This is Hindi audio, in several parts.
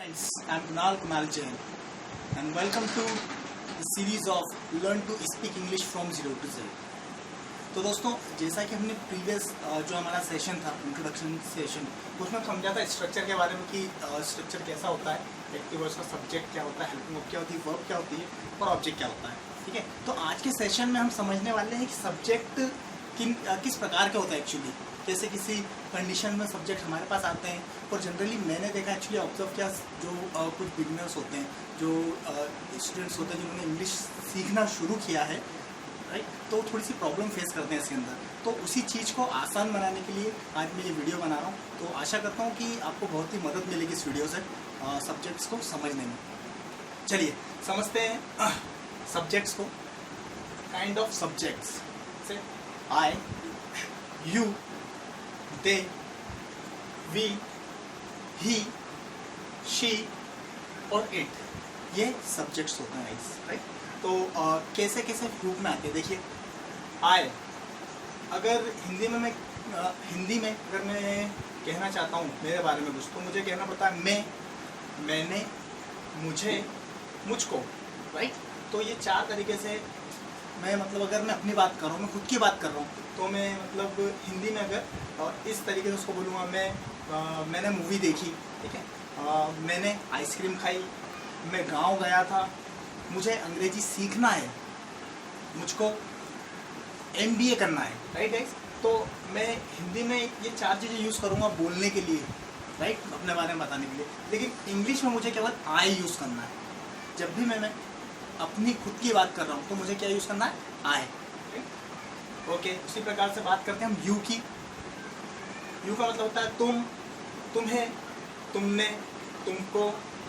Friends, I'm Kunal Jain and welcome to the series of Learn to Speak English from Zero to Z. तो दोस्तों, जैसा कि हमने प्रीवियस जो हमारा सेशन था इंट्रोडक्शन सेशन, उसमें समझा था स्ट्रक्चर के बारे में कि स्ट्रक्चर कैसा होता है, एक्टिव वर्ड्स का सब्जेक्ट क्या होता है, हेल्पिंग वर्ब क्या होती है, वर्ब क्या होती है और ऑब्जेक्ट क्या होता है। ठीक है, तो आज के सेशन में हम समझने वाले हैं कि सब्जेक्ट किस प्रकार के होता है एक्चुअली। जैसे किसी कंडीशन में सब्जेक्ट हमारे पास आते हैं और जनरली मैंने देखा एक्चुअली ऑब्जर्व किया, जो कुछ बिगिनर्स होते हैं, जो स्टूडेंट्स होते हैं जिन्होंने इंग्लिश सीखना शुरू किया है, राइट, तो थोड़ी सी प्रॉब्लम फेस करते हैं इसके अंदर। तो उसी चीज़ को आसान बनाने के लिए आज मैं ये वीडियो बना रहा हूँ। तो आशा करता हूँ कि आपको बहुत ही मदद मिलेगी इस वीडियो से सब्जेक्ट्स को समझने में। चलिए समझते हैं सब्जेक्ट्स को। काइंड ऑफ सब्जेक्ट्स से I, you, they, we, he, she और इट, ये सब्जेक्ट्स होते हैं राइट। तो कैसे कैसे रूप में आते हैं देखिए। आई, अगर हिंदी में अगर मैं कहना चाहता हूँ मेरे बारे में कुछ, तो मुझे कहना पड़ता है मैं, मैंने, मुझे, मुझको, राइट। तो ये चार तरीके से मैं अगर मैं अपनी बात कर रहा हूँ, मैं खुद की बात कर रहा हूँ, तो मैं हिंदी में अगर इस तरीके से उसको बोलूँगा, मैंने मूवी देखी, ठीक है, मैंने आइसक्रीम खाई, मैं गांव गया था, मुझे अंग्रेजी सीखना है, मुझको MBA करना है, राइट गाइस। तो मैं हिंदी में ये चार चीज़ें यूज़ करूँगा बोलने के लिए, राइट, अपने बारे में बताने के लिए। लेकिन इंग्लिश में मुझे केवल आई यूज़ करना है। जब भी मैं अपनी खुद की बात कर रहा हूँ तो मुझे क्या यूज़ करना है, आई। ओके, उसी प्रकार से बात करते हैं हम यू की। यू का मतलब होता है तुम, तुम्हें, तुमने, तुमको,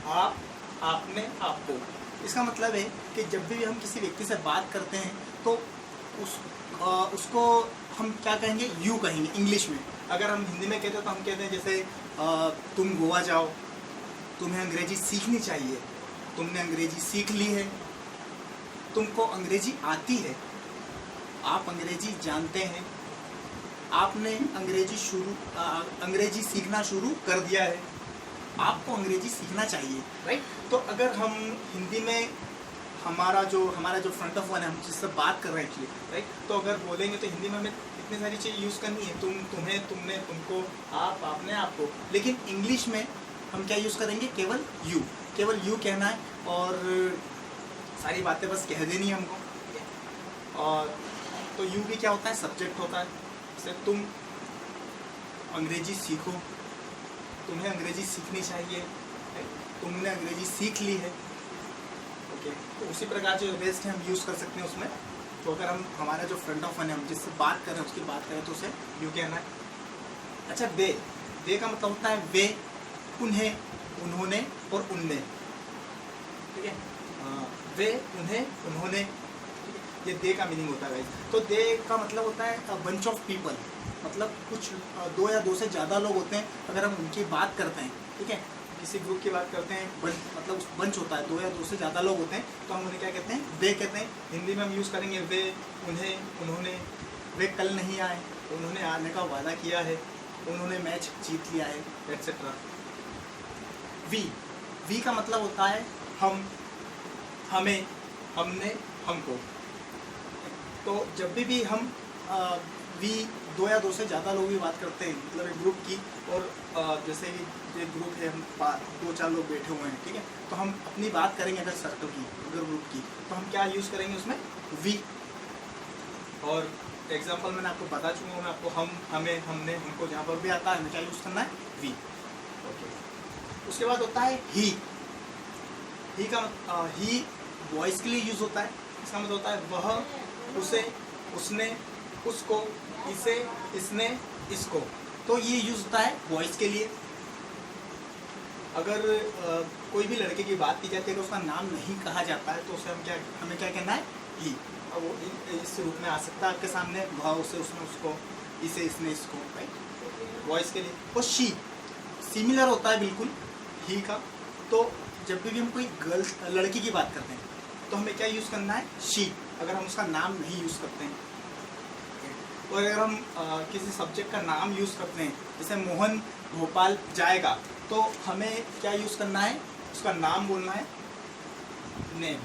आप, आपने, आपको। इसका मतलब है कि जब भी हम किसी व्यक्ति से बात करते हैं तो उसको हम क्या कहेंगे, यू कहेंगे इंग्लिश में। अगर हम हिंदी में कहते हैं तो हम कहते हैं जैसे तुम गोवा जाओ, तुम्हें अंग्रेजी सीखनी चाहिए, तुमने अंग्रेजी सीख ली है, तुमको अंग्रेजी आती है, आप अंग्रेजी जानते हैं, आपने अंग्रेजी सीखना शुरू कर दिया है, आपको अंग्रेजी सीखना चाहिए, राइट। तो अगर हम हिंदी में हमारा जो फ्रंट ऑफ वन है, हम जिससे बात कर रहे हैं एक्चुअली, राइट, तो अगर बोलेंगे तो हिंदी में हमें इतनी सारी चीज़ यूज़ करनी है, तुम, तुम्हें, तुमने, तुमको, आप, आपने, आपको। लेकिन इंग्लिश में हम क्या यूज़ करेंगे, केवल यू कहना है और सारी बातें बस कह देनी है हमको। और तो यू भी क्या होता है, सब्जेक्ट होता है। जैसे तुम अंग्रेजी सीखो, तुम्हें अंग्रेजी सीखनी चाहिए, तुमने अंग्रेजी सीख ली है। ओके, तो उसी प्रकार जो रेस्ट है हम यूज़ कर सकते हैं उसमें। तो अगर हम हमारा जो फ्रंट ऑफ वन है, हम जिससे बात कर रहे हैं उसकी बात करें तो उसे यू कहना है। अच्छा, दे का मतलब होता है वे, उन्हें, उन्होंने और उनने, ठीक है। वे, उन्हें, उन्होंने, ये दे का मीनिंग होता है। तो दे का मतलब होता है बंच ऑफ पीपल, मतलब कुछ दो या दो से ज़्यादा लोग होते हैं। अगर हम उनकी बात करते हैं, ठीक है, किसी ग्रुप की बात करते हैं, मतलब बंच होता है, दो या दो से ज़्यादा लोग होते हैं, तो हम उन्हें क्या कहते हैं, वे कहते हैं। हिंदी में हम यूज़ करेंगे वे, उन्हें, उन्होंने। वे कल नहीं आए, उन्होंने आने का वादा किया है, उन्होंने मैच जीत लिया है, एट्सेट्रा। वी का मतलब होता है हम, हमें, हमने, हमको। तो जब भी हम वी दो या दो से ज़्यादा लोग भी बात करते हैं, मतलब एक ग्रुप की, और जैसे कि ये ग्रुप है, हम 2-4 लोग बैठे हुए हैं, ठीक है, तो हम अपनी बात करेंगे अगर सर्कल की, अगर ग्रुप की, तो हम क्या यूज़ करेंगे उसमें, वी। और एग्जांपल मैंने आपको बता चुका हूँ मैं आपको, हम, हमें, हमने, हमको, जहाँ पर भी आता है हमें क्या यूज़ करना है, वी। ओके, उसके बाद होता है ही का ही वॉइस के लिए यूज़ होता है। इसका मतलब होता है वह, उसे, उसने, उसको, इसे, इसने, इसको। तो ये यूज़ होता है वॉइस के लिए। अगर कोई भी लड़के की बात की जाती है तो उसका नाम नहीं कहा जाता है, तो उसे हमें क्या कहना है, ही। अब वो इस रूप में आ सकता है आपके सामने, वह, उसे, उसने, उसको, इसे, इसने, इसको, राइट, वॉइस के लिए। और शी सिमिलर होता है बिल्कुल ही का। तो जब भी हम कोई लड़की की बात करते हैं तो हमें क्या यूज़ करना है, शी, अगर हम उसका नाम नहीं यूज़ करते हैं। और अगर हम किसी सब्जेक्ट का नाम यूज़ करते हैं, जैसे मोहन भोपाल जाएगा, तो हमें क्या यूज़ करना है, उसका नाम बोलना है, नेम।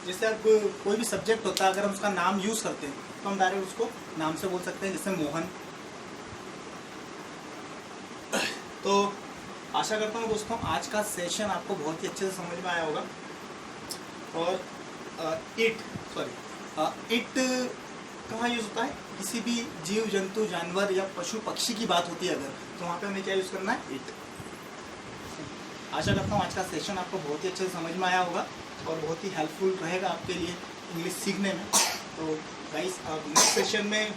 जैसे अब कोई भी सब्जेक्ट होता है, अगर हम उसका नाम यूज़ करते हैं तो हम डायरेक्ट उसको नाम से बोल सकते हैं, जैसे मोहन। तो आशा करता हूँ दोस्तों आज का सेशन आपको बहुत ही अच्छे से समझ में आया होगा। और इट कहाँ यूज़ होता है, किसी भी जीव जंतु जानवर या पशु पक्षी की बात होती है अगर, तो वहाँ पे हमें क्या यूज़ करना है, इट। आशा करता हूँ आज का सेशन आपको बहुत ही अच्छे से समझ में आया होगा और बहुत ही हेल्पफुल रहेगा आपके लिए इंग्लिश सीखने में। तो गाइस नेक्स्ट सेशन में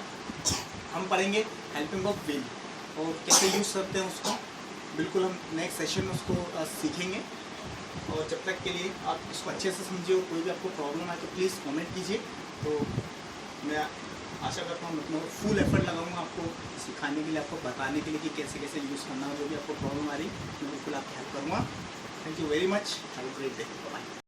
हम पढ़ेंगे हेल्पिंग ऑफ विल और कैसे यूज़ करते हैं उसको, बिल्कुल हम नेक्स्ट सेशन में उसको सीखेंगे। और जब तक के लिए आप इसको अच्छे से समझिए और कोई भी आपको प्रॉब्लम आए तो प्लीज़ कमेंट कीजिए। तो मैं आशा करता हूँ मैं फुल एफर्ट लगाऊंगा आपको सिखाने के लिए, आपको बताने के लिए कि कैसे कैसे यूज़ करना है। जो भी आपको प्रॉब्लम आ रही मैं बिल्कुल आपकी हेल्प करूँगा। Thank you very much, have a great day, bye.